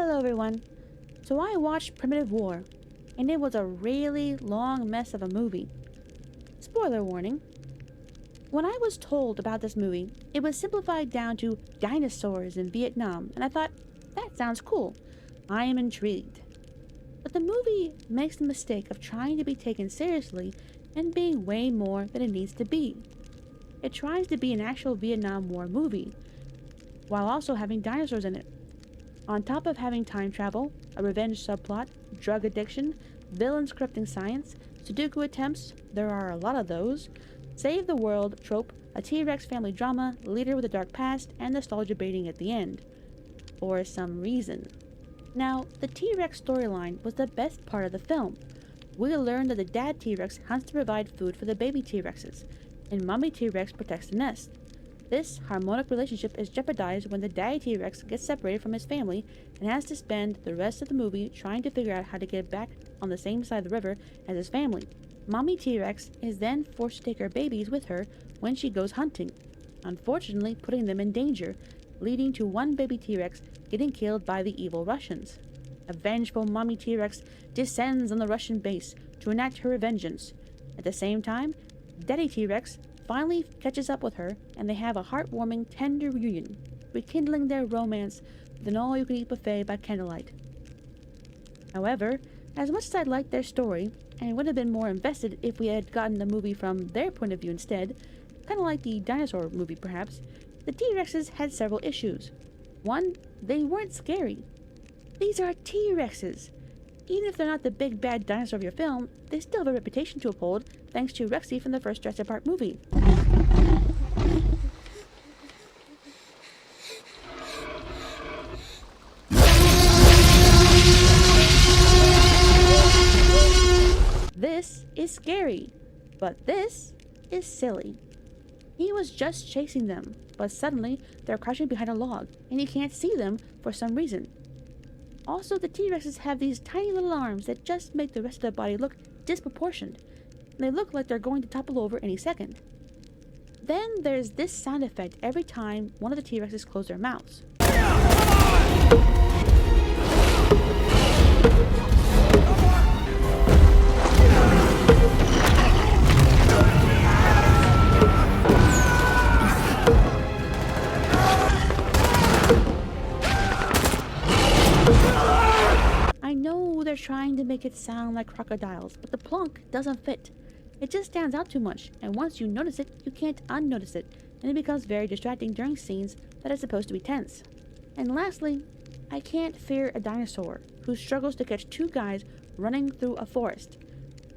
Hello everyone. So I watched Primitive War, and it was a really long mess of a movie. Spoiler warning. When I was told about this movie, it was simplified down to dinosaurs in Vietnam, and I thought, that sounds cool. I am intrigued. But the movie makes the mistake of trying to be taken seriously and being way more than it needs to be. It tries to be an actual Vietnam War movie, while also having dinosaurs in it. On top of having time travel, a revenge subplot, drug addiction, villains corrupting science, Sudoku attempts, there are a lot of those, save the world trope, a T-Rex family drama, leader with a dark past, and nostalgia baiting at the end. For some reason. Now, the T-Rex storyline was the best part of the film. We learned that the dad T-Rex hunts to provide food for the baby T-Rexes, and mommy T-Rex protects the nest. This harmonic relationship is jeopardized when the daddy T-Rex gets separated from his family and has to spend the rest of the movie trying to figure out how to get back on the same side of the river as his family. Mommy T-Rex is then forced to take her babies with her when she goes hunting, unfortunately putting them in danger, leading to one baby T-Rex getting killed by the evil Russians. A vengeful mommy T-Rex descends on the Russian base to enact her vengeance. At the same time, daddy T-Rex finally catches up with her, and they have a heartwarming, tender reunion, rekindling their romance with an all-you-can-eat buffet by candlelight. However, as much as I liked their story, and would have been more invested if we had gotten the movie from their point of view instead, kind of like the dinosaur movie perhaps, the T-Rexes had several issues. One, they weren't scary. These are T-Rexes. Even if they're not the big bad dinosaur of your film, they still have a reputation to uphold thanks to Rexy from the first Jurassic Park movie. This is scary, but this is silly. He was just chasing them, but suddenly they're crouching behind a log, and he can't see them for some reason. Also, the T-Rexes have these tiny little arms that just make the rest of their body look disproportioned, and they look like they're going to topple over any second. Then there's this sound effect every time one of the T-Rexes close their mouths. I know they're trying to make it sound like crocodiles, but the plonk doesn't fit. It just stands out too much, and once you notice it, you can't unnotice it, and it becomes very distracting during scenes that are supposed to be tense. And lastly, I can't fear a dinosaur who struggles to catch two guys running through a forest.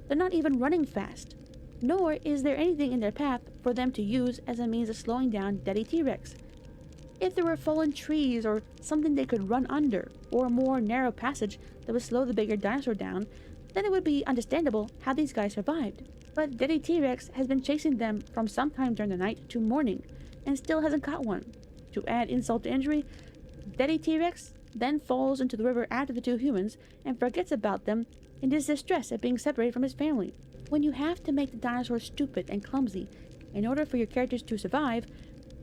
They're not even running fast, nor is there anything in their path for them to use as a means of slowing down Daddy T-Rex. If there were fallen trees or something they could run under, or a more narrow passage that would slow the bigger dinosaur down, then it would be understandable how these guys survived. But Daddy T-Rex has been chasing them from sometime during the night to morning, and still hasn't caught one. To add insult to injury, Daddy T-Rex then falls into the river after the two humans and forgets about them in his distress at being separated from his family. When you have to make the dinosaurs stupid and clumsy in order for your characters to survive,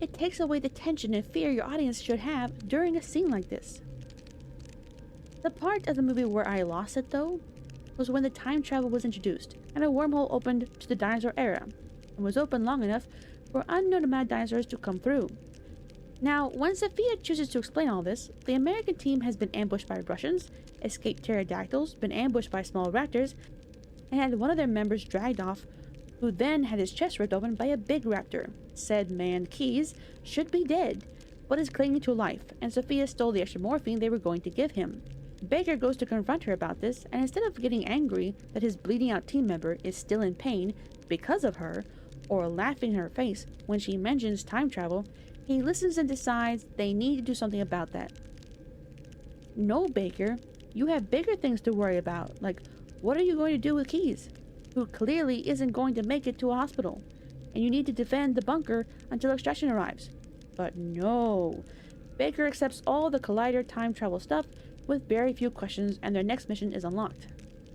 it takes away the tension and fear your audience should have during a scene like this. The part of the movie where I lost it, though, was when the time travel was introduced and a wormhole opened to the dinosaur era, and was open long enough for unknown amount of dinosaurs to come through. Now, when Sophia chooses to explain all this, the American team has been ambushed by Russians, escaped pterodactyls, been ambushed by small raptors, and had one of their members dragged off, who then had his chest ripped open by a big raptor. Said man, Keys, should be dead, but is clinging to life, and Sophia stole the extra morphine they were going to give him. Baker goes to confront her about this, and instead of getting angry that his bleeding out team member is still in pain because of her, or laughing in her face when she mentions time travel, he listens and decides they need to do something about that. No, Baker, you have bigger things to worry about, like what are you going to do with Keys, who clearly isn't going to make it to a hospital, and you need to defend the bunker until extraction arrives. But no, Baker accepts all the Collider time travel stuff with very few questions, and their next mission is unlocked.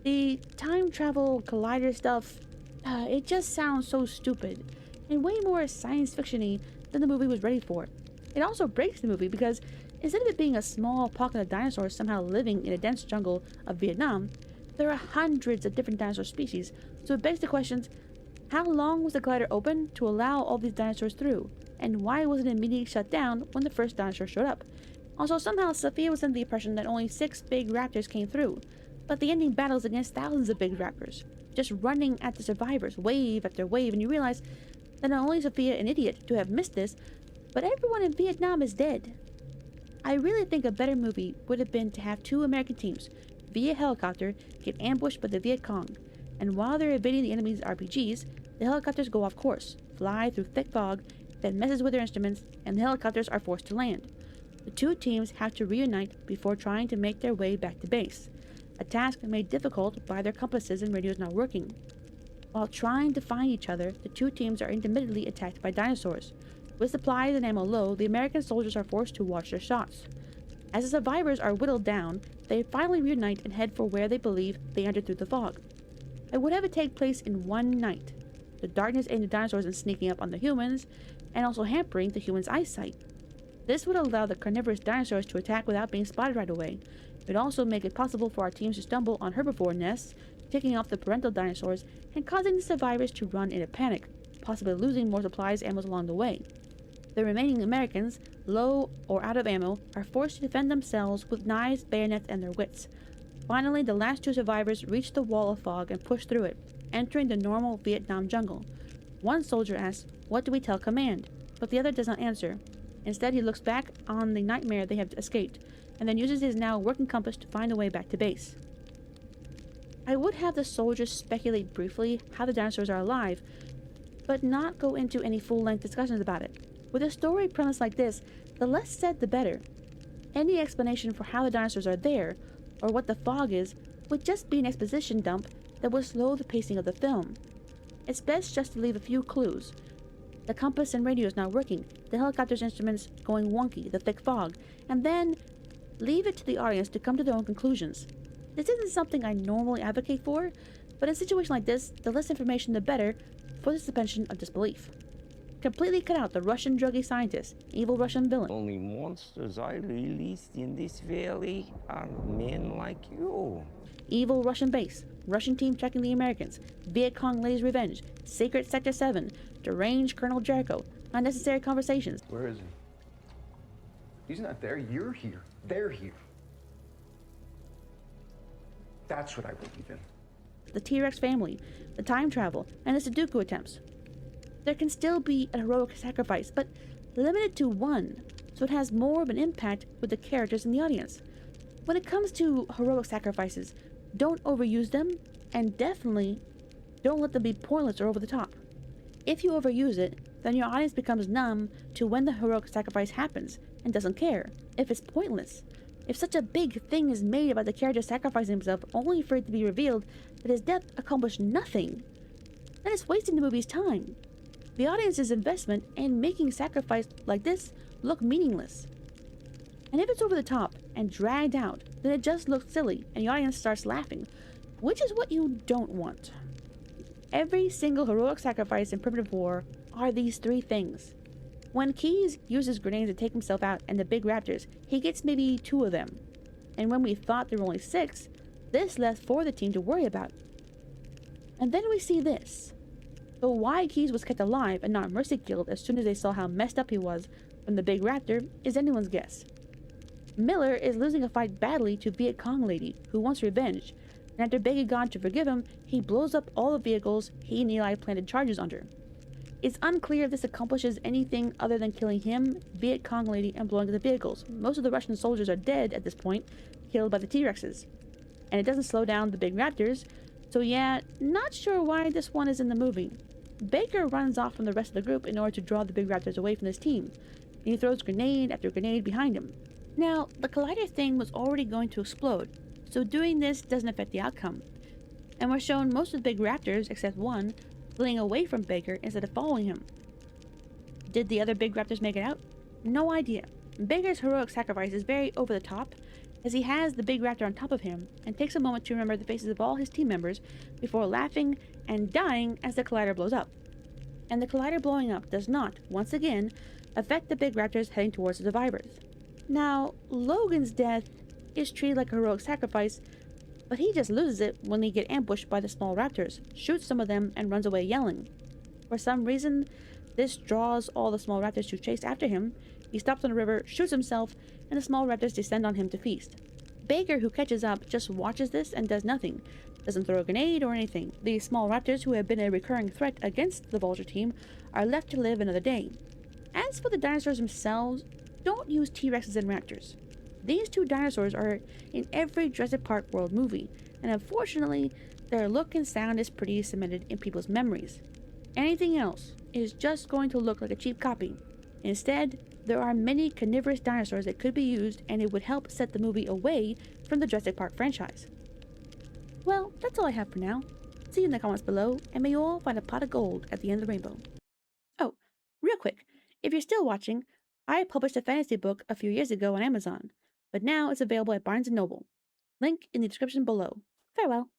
The time travel Collider stuff, it just sounds so stupid, and way more science fiction-y than the movie was ready for. It also breaks the movie because Instead of it being a small pocket of dinosaurs somehow living in a dense jungle of Vietnam, there are hundreds of different dinosaur species, so it begs the questions, how long was the glider open to allow all these dinosaurs through? And why was it immediately shut down when the first dinosaur showed up? Also, somehow Sophia was under the impression that only 6 big raptors came through, but the ending battle is against thousands of big raptors, just running at the survivors, wave after wave, and you realize that not only is Sophia an idiot to have missed this, but everyone in Vietnam is dead. I really think a better movie would have been to have 2 American teams, via helicopter, get ambushed by the Viet Cong, and while they're evading the enemy's RPGs, the helicopters go off course, fly through thick fog, that messes with their instruments, and the helicopters are forced to land. The 2 teams have to reunite before trying to make their way back to base, a task made difficult by their compasses and radios not working. While trying to find each other, the 2 teams are intermittently attacked by dinosaurs. With supplies and ammo low, the American soldiers are forced to watch their shots. As the survivors are whittled down, they finally reunite and head for where they believe they entered through the fog. I would have it take place in one night, the darkness aiding the dinosaurs in sneaking up on the humans, and also hampering the humans' eyesight. This would allow the carnivorous dinosaurs to attack without being spotted right away. It would also make it possible for our teams to stumble on herbivore nests, picking off the parental dinosaurs, and causing the survivors to run in a panic, possibly losing more supplies and ammo along the way. The remaining Americans, low or out of ammo, are forced to defend themselves with knives, bayonets, and their wits. Finally, the last 2 survivors reach the wall of fog and push through it, entering the normal Vietnam jungle. One soldier asks, "What do we tell command?" But the other does not answer. Instead, he looks back on the nightmare they have escaped, and then uses his now working compass to find a way back to base. I would have the soldiers speculate briefly how the dinosaurs are alive, but not go into any full-length discussions about it. With a story premise like this, the less said the better. Any explanation for how the dinosaurs are there, or what the fog is, would just be an exposition dump that would slow the pacing of the film. It's best just to leave a few clues. The compass and radio is not working, the helicopter's instruments going wonky, the thick fog, and then leave it to the audience to come to their own conclusions. This isn't something I normally advocate for, but in a situation like this, the less information the better for the suspension of disbelief. Completely cut out the Russian druggy scientist, evil Russian villain. Only monsters I released in this valley are men like you. Evil Russian base, Russian team checking the Americans, Viet Cong lady's revenge, Sacred Sector 7, deranged Colonel Jericho, unnecessary conversations. Where is he? He's not there. You're here. They're here. That's what I believe in. The T-Rex family, the time travel, and the Sudoku attempts. There can still be a heroic sacrifice, but limited to one, so it has more of an impact with the characters in the audience. When it comes to heroic sacrifices, don't overuse them, and definitely don't let them be pointless or over the top. If you overuse it, then your audience becomes numb to when the heroic sacrifice happens, and doesn't care if it's pointless. If such a big thing is made about the character sacrificing himself only for it to be revealed that his death accomplished nothing, then it's wasting the movie's time. The audience's investment in making sacrifice like this look meaningless. And if it's over the top and dragged out, then it just looks silly and the audience starts laughing, which is what you don't want. Every single heroic sacrifice in primitive war are these 3 things. When Keyes uses grenades to take himself out and the big raptors, he gets maybe 2 of them. And when we thought there were only 6, this left 4 of the team to worry about. And then we see this. So why Keyes was kept alive and not mercy killed as soon as they saw how messed up he was from the big raptor is anyone's guess. Miller is losing a fight badly to Viet Cong lady, who wants revenge, and after begging God to forgive him, he blows up all the vehicles he and Eli planted charges under. It's unclear if this accomplishes anything other than killing him, Viet Cong lady, and blowing up the vehicles. Most of the Russian soldiers are dead at this point, killed by the T-Rexes. And it doesn't slow down the big raptors, so yeah, not sure why this one is in the movie. Baker runs off from the rest of the group in order to draw the big raptors away from his team, and he throws grenade after grenade behind him. Now, the collider thing was already going to explode, so doing this doesn't affect the outcome. And we're shown most of the big raptors, except one, fleeing away from Baker instead of following him. Did the other big raptors make it out? No idea. Baker's heroic sacrifice is very over the top, as he has the big raptor on top of him, and takes a moment to remember the faces of all his team members before laughing and dying as the collider blows up. And the collider blowing up does not, once again, affect the big raptors heading towards the survivors. Now, Logan's death is treated like a heroic sacrifice, but he just loses it when they get ambushed by the small raptors, shoots some of them, and runs away yelling. For some reason, this draws all the small raptors to chase after him. He stops on the river, shoots himself, and the small raptors descend on him to feast. Baker, who catches up, just watches this and does nothing. Doesn't throw a grenade or anything. The small raptors, who have been a recurring threat against the Vulture team, are left to live another day. As for the dinosaurs themselves, don't use T-Rexes and raptors. These two dinosaurs are in every Jurassic Park World movie, and unfortunately, their look and sound is pretty cemented in people's memories. Anything else is just going to look like a cheap copy. Instead, there are many carnivorous dinosaurs that could be used, and it would help set the movie away from the Jurassic Park franchise. Well, that's all I have for now. See you in the comments below, and may you all find a pot of gold at the end of the rainbow. Oh, real quick, if you're still watching, I published a fantasy book a few years ago on Amazon, but now it's available at Barnes & Noble. Link in the description below. Farewell.